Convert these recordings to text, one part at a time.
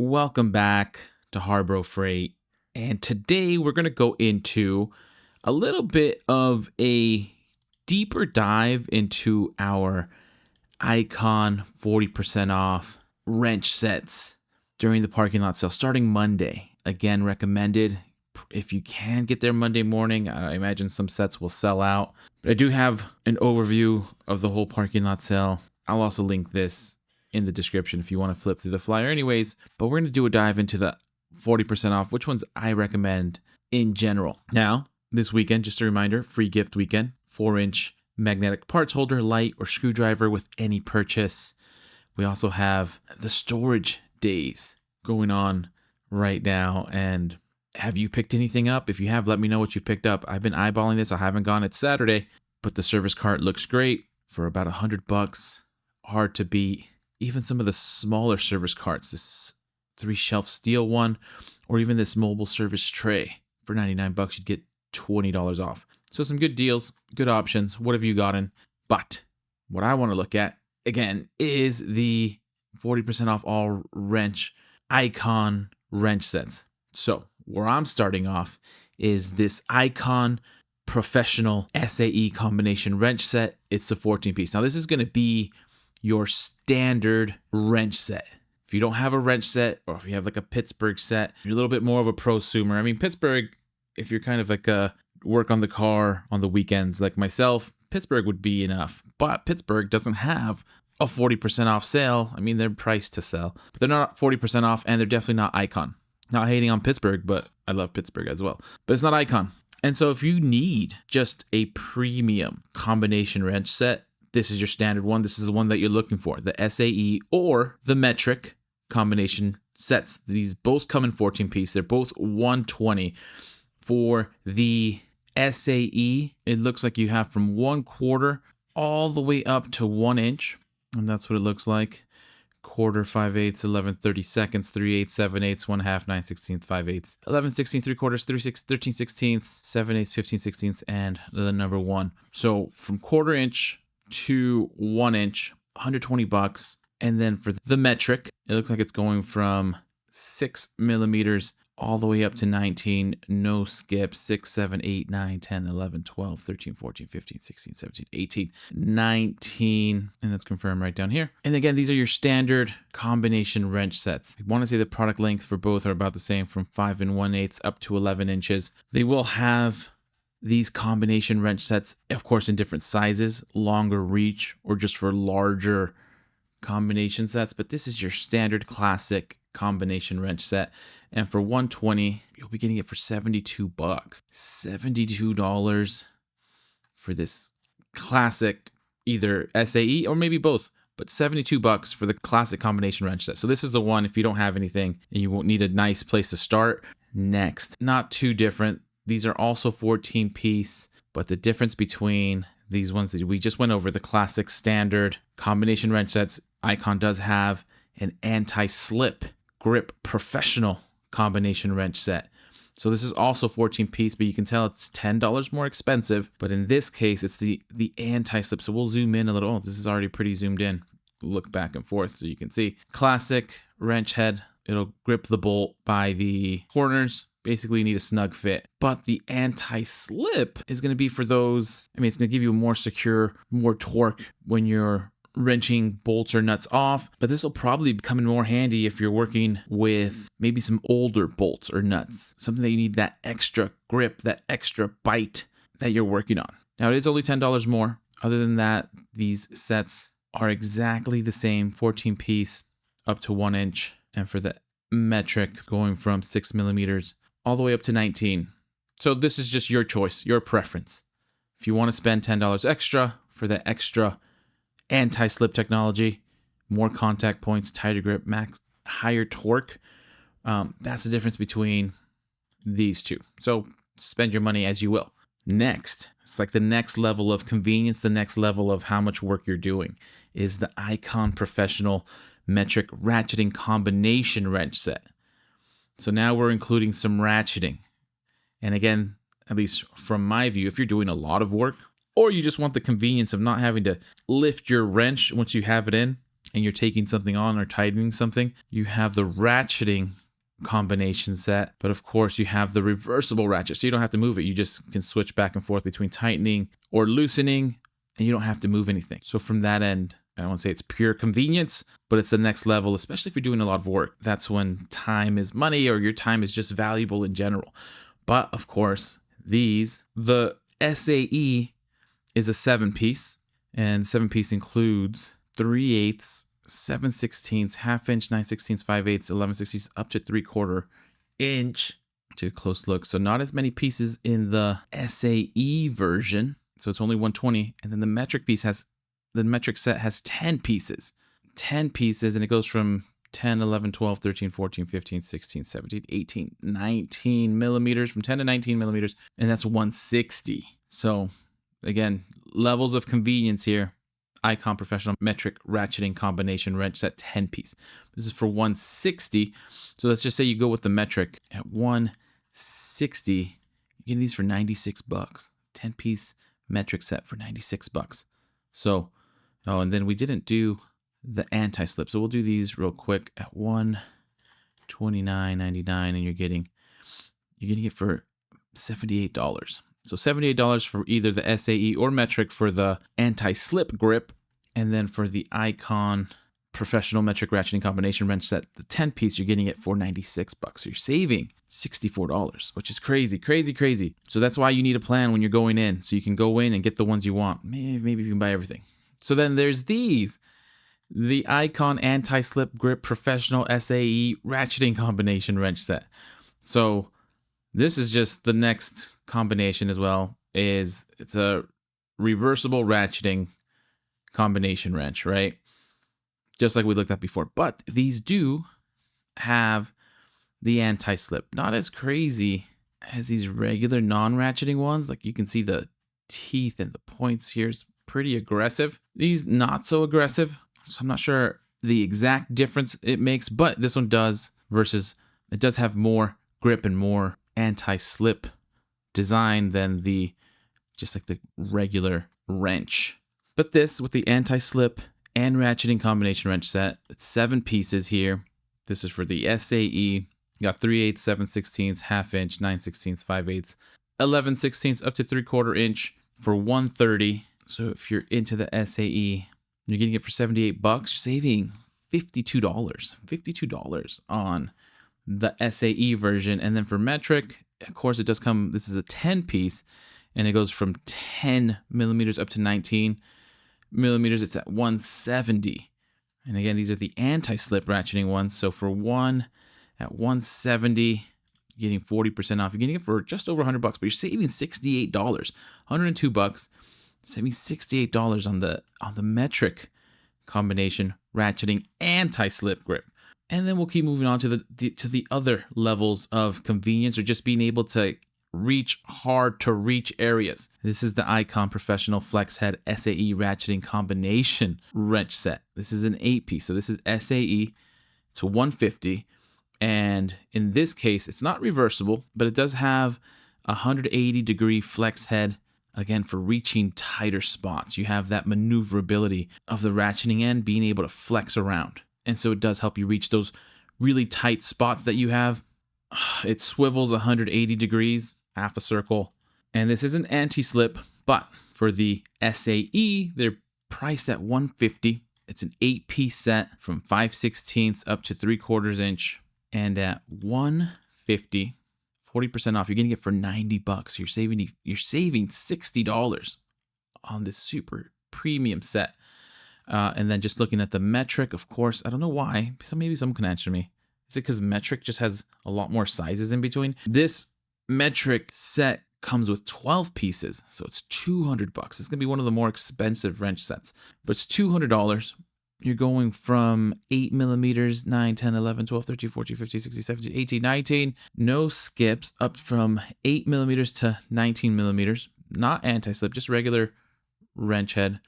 Welcome back to HARBRO Freight. And today we're going to go into a little bit of a deeper dive into our Icon 40% off wrench sets during the parking lot sale starting Monday. Again, recommended if you can get there Monday morning. I imagine some sets will sell out. But I do have an overview of the whole parking lot sale. I'll also link this in the description if you want to flip through the flyer anyways. But we're going to do a dive into the 40% off, which ones I recommend in general. Now, this weekend, just a reminder, free gift weekend, 4-inch magnetic parts holder, light, or screwdriver with any purchase. We also have the storage days going on right now. And have you picked anything up? If you have, let me know what you picked up. I've been eyeballing this. I haven't gone. It's Saturday, but the service cart looks great for about $100. Hard to beat. Even some of the smaller service carts, this 3-shelf steel one, or even this mobile service tray for $99, you'd get $20 off. So some good deals, good options. What have you gotten? But what I want to look at, again, is the 40% off all wrench Icon wrench sets. So where I'm starting off is this Icon Professional SAE combination wrench set. It's the 14-piece. Now this is going to be your standard wrench set. If you don't have a wrench set, or if you have like a Pittsburgh set, you're a little bit more of a prosumer. I mean, Pittsburgh, if you're kind of like a work on the car on the weekends like myself, Pittsburgh would be enough. But Pittsburgh doesn't have a 40% off sale. I mean, they're priced to sell, but they're not 40% off, and they're definitely not Icon. Not hating on Pittsburgh, but I love Pittsburgh as well. But it's not Icon. And so if you need just a premium combination wrench set, this is your standard one. This is the one that you're looking for, the SAE or the metric combination sets. These both come in 14-piece. They're both $120. For the SAE, it looks like you have from 1/4 all the way up to 1 inch. And that's what it looks like. 1/4, 5/8, 11/32, 3/8, 7/8, 1/2, 9/16, 5/8, 11/16, 3/4, 3/6, 13/16, 7/8, 15/16, and the number 1. So from 1/4 inch to 1 inch, $120. And then for the metric, it looks like it's going from 6 millimeters all the way up to 19, no skip, 6, 7, 8, 9, 10, 11, 12, 13, 14, 15, 16, 17, 18, 19, and that's confirmed right down here. And again, these are your standard combination wrench sets. I want to say the product length for both are about the same, from 5 1/8 up to 11 inches. They will have these combination wrench sets, of course, in different sizes, longer reach, or just for larger combination sets, but this is your standard classic combination wrench set. And for $120, you'll be getting it for $72. $72 for this classic, either SAE or maybe both, but $72 for the classic combination wrench set. So this is the one if you don't have anything and you won't need a nice place to start. Next, not too different. These are also 14-piece, but the difference between these ones that we just went over, the classic standard combination wrench sets, Icon does have an anti-slip grip professional combination wrench set. So this is also 14-piece, but you can tell it's $10 more expensive. But in this case, it's the anti-slip. So we'll zoom in a little. Oh, this is already pretty zoomed in. Look back and forth so you can see. Classic wrench head. It'll grip the bolt by the corners. Basically, you need a snug fit. But the anti-slip is going to be for those, I mean, it's going to give you a more secure, more torque when you're wrenching bolts or nuts off. But this will probably come in more handy if you're working with maybe some older bolts or nuts. Something that you need that extra grip, that extra bite that you're working on. Now, it is only $10 more. Other than that, these sets are exactly the same, 14-piece up to 1 inch. And for the metric, going from 6 millimeters all the way up to 19. So this is just your choice, your preference. If you want to spend $10 extra for the extra anti-slip technology, more contact points, tighter grip, max, higher torque, that's the difference between these two. So spend your money as you will. Next, it's like the next level of convenience, the next level of how much work you're doing, is the Icon Professional Metric Ratcheting Combination Wrench Set. So now we're including some ratcheting. And again, at least from my view, if you're doing a lot of work, or you just want the convenience of not having to lift your wrench once you have it in, and you're taking something on or tightening something, you have the ratcheting combination set, but of course you have the reversible ratchet, so you don't have to move it. You just can switch back and forth between tightening or loosening, and you don't have to move anything. So from that end, I don't want to say it's pure convenience, but it's the next level, especially if you're doing a lot of work. That's when time is money, or your time is just valuable in general. But of course, the SAE is a 7-piece, and 7-piece includes 3/8, 7/16, ½ inch, 9/16, 5/8, 11/16, up to 3/4 inch. To a close look. So not as many pieces in the SAE version. So it's only 120. And then the metric set has 10 pieces. 10 pieces, and it goes from 10, 11, 12, 13, 14, 15, 16, 17, 18, 19 millimeters, from 10 to 19 millimeters, and that's 160. So again, levels of convenience here. Icon Professional Metric Ratcheting Combination Wrench Set 10-piece. This is for 160. So let's just say you go with the metric at 160. You get these for 96 bucks. 10-piece metric set for 96 bucks. So, oh, and then we didn't do the anti-slip. So we'll do these real quick at 129.99, and you're getting it for $78. So $78 for either the SAE or metric for the anti-slip grip, and then for the Icon Professional Metric Ratcheting Combination Wrench Set, the 10-piece, you're getting it for 96 bucks. So you're saving $64, which is crazy, crazy, crazy. So that's why you need a plan when you're going in, so you can go in and get the ones you want. Maybe you can buy everything. So then there's these. The Icon Anti-Slip Grip Professional SAE Ratcheting Combination Wrench Set. So this is just the next combination as well. It's a reversible ratcheting combination wrench, right? Just like we looked at before. But these do have the anti-slip. Not as crazy as these regular non-ratcheting ones. Like you can see the teeth and the points here is pretty aggressive. These not so aggressive. So I'm not sure the exact difference it makes, but this one does, versus it does have more grip and more anti-slip design than just like the regular wrench. But this, with the anti-slip and ratcheting combination wrench set, it's 7 pieces here. This is for the SAE. You got 3/8, 7/16, ½ inch, 9/16, 5/8, 11/16, up to 3/4 inch for 130. So if you're into the SAE, you're getting it for 78 bucks. You're saving $52 on the SAE version. And then for metric, of course, it does come, this is a 10-piece, and it goes from 10 millimeters up to 19 millimeters. It's at 170. And again, these are the anti-slip ratcheting ones. So for one at 170, you're getting 40% off. You're getting it for just over 100 bucks, but you're saving $68. 102 bucks, saving $68 on the metric combination ratcheting anti-slip grip. And then we'll keep moving on to the other levels of convenience, or just being able to reach hard to reach areas. This is the Icon Professional Flex Head SAE Ratcheting Combination Wrench Set. This is an 8-piece. So this is SAE to 150. And in this case, it's not reversible, but it does have a 180-degree flex head, again, for reaching tighter spots. You have that maneuverability of the ratcheting end being able to flex around. And so it does help you reach those really tight spots that you have. It swivels 180 degrees, half a circle. And this isn't anti-slip, but for the SAE, they're priced at $150. It's an 8-piece set from 5/16 up to 3/4 inch. And at $150, 40% off, you're getting it for 90 bucks. You're saving $60 on this super premium set. And then just looking at the metric, of course, I don't know why. So maybe someone can answer me. Is it because metric just has a lot more sizes in between? This metric set comes with 12 pieces, so it's 200 bucks. It's gonna be one of the more expensive wrench sets, but it's $200. You're going from 8 millimeters, 9, 10, 11, 12, 13, 14, 15, 16, 17, 18, 19. No skips, up from 8 millimeters to 19 millimeters. Not anti-slip, just regular wrench head.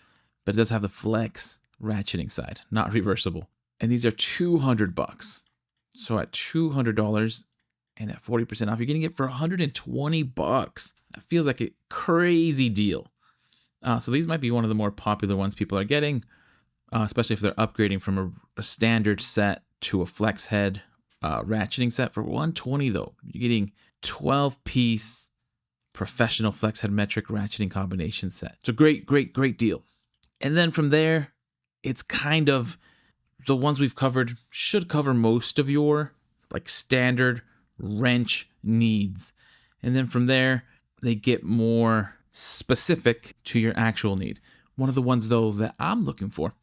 But it does have the flex ratcheting side, not reversible. And these are 200 bucks. So at $200 and at 40% off, you're getting it for 120 bucks. That feels like a crazy deal. So these might be one of the more popular ones people are getting. especially if they're upgrading from a standard set to a flex head ratcheting set. For 120 though, you're getting 12-piece professional flex head metric ratcheting combination set. It's a great deal. And then from there, it's kind of the ones we've covered should cover most of your like standard wrench needs. And then from there, they get more specific to your actual need. One of the ones though that I'm looking for,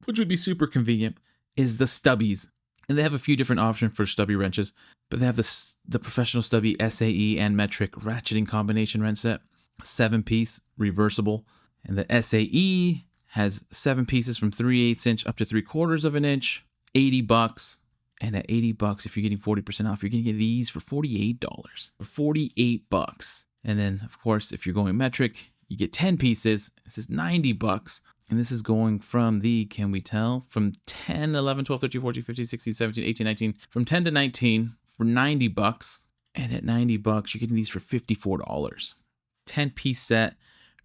which would be super convenient, is the stubbies. And they have a few different options for stubby wrenches, but they have the professional stubby SAE and metric ratcheting combination wrench set, 7-piece reversible. And the SAE has 7 pieces from 3/8 inch up to 3/4 of an inch, $80. And at $80, if you're getting 40% off, you're going to get these for $48. For $48. And then, of course, if you're going metric, you get 10 pieces. This is $90. And this is going from the, can we tell, from 10, 11, 12, 13, 14, 15, 16, 17, 18, 19, from 10 to 19 for $90. And at $90, you're getting these for $54. 10-piece set,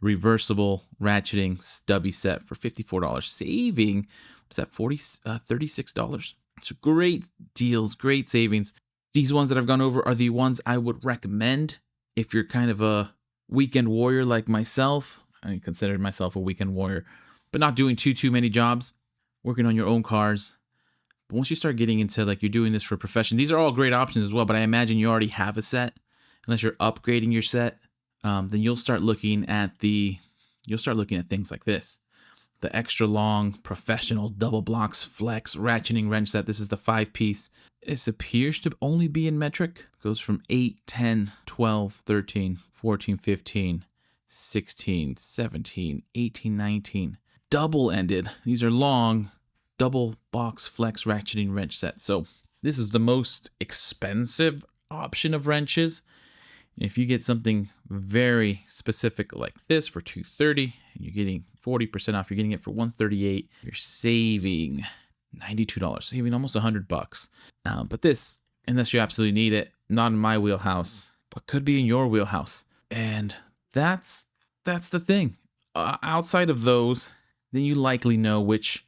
reversible ratcheting stubby set for $54. Saving, what's that, $36? It's great deals, great savings. These ones that I've gone over are the ones I would recommend if you're kind of a weekend warrior like myself. I consider myself a weekend warrior, but not doing too many jobs, working on your own cars. But once you start getting into like you're doing this for a profession, these are all great options as well. But I imagine you already have a set, unless you're upgrading your set. Then you'll start looking at things like this. The extra long professional double blocks flex ratcheting wrench set. This is the 5-piece. This appears to only be in metric. Goes from 8, 10, 12, 13, 14, 15, 16, 17, 18, 19. Double-ended. These are long double box flex ratcheting wrench sets. So this is the most expensive option of wrenches. If you get something very specific like this for $230 and you're getting 40% off, you're getting it for $138, you're saving $92, saving almost $100. But this, unless you absolutely need it, not in my wheelhouse, but could be in your wheelhouse. And that's the thing. Outside of those, then you likely know which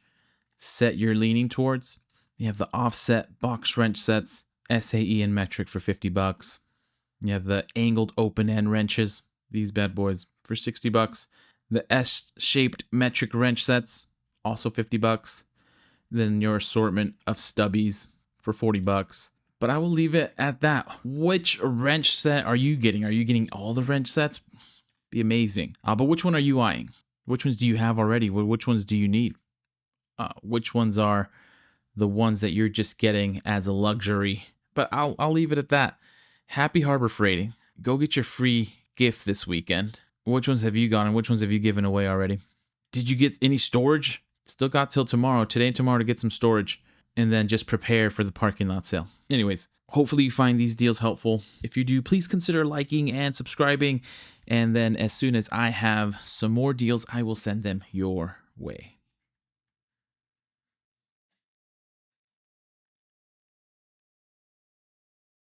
set you're leaning towards. You have the offset box wrench sets, SAE and metric for $50. You have the angled open end wrenches, these bad boys for $60. The S-shaped metric wrench sets, also $50. Then your assortment of stubbies for $40. But I will leave it at that. Which wrench set are you getting? Are you getting all the wrench sets? Be amazing. But which one are you eyeing? Which ones do you have already? Which ones do you need? Which ones are the ones that you're just getting as a luxury? But I'll leave it at that. Happy Harbor Freighting. Go get your free gift this weekend. Which ones have you gotten? Which ones have you given away already? Did you get any storage? Still got till tomorrow, today and tomorrow, to get some storage. And then just prepare for the parking lot sale. Anyways, hopefully you find these deals helpful. If you do, please consider liking and subscribing. And then as soon as I have some more deals, I will send them your way.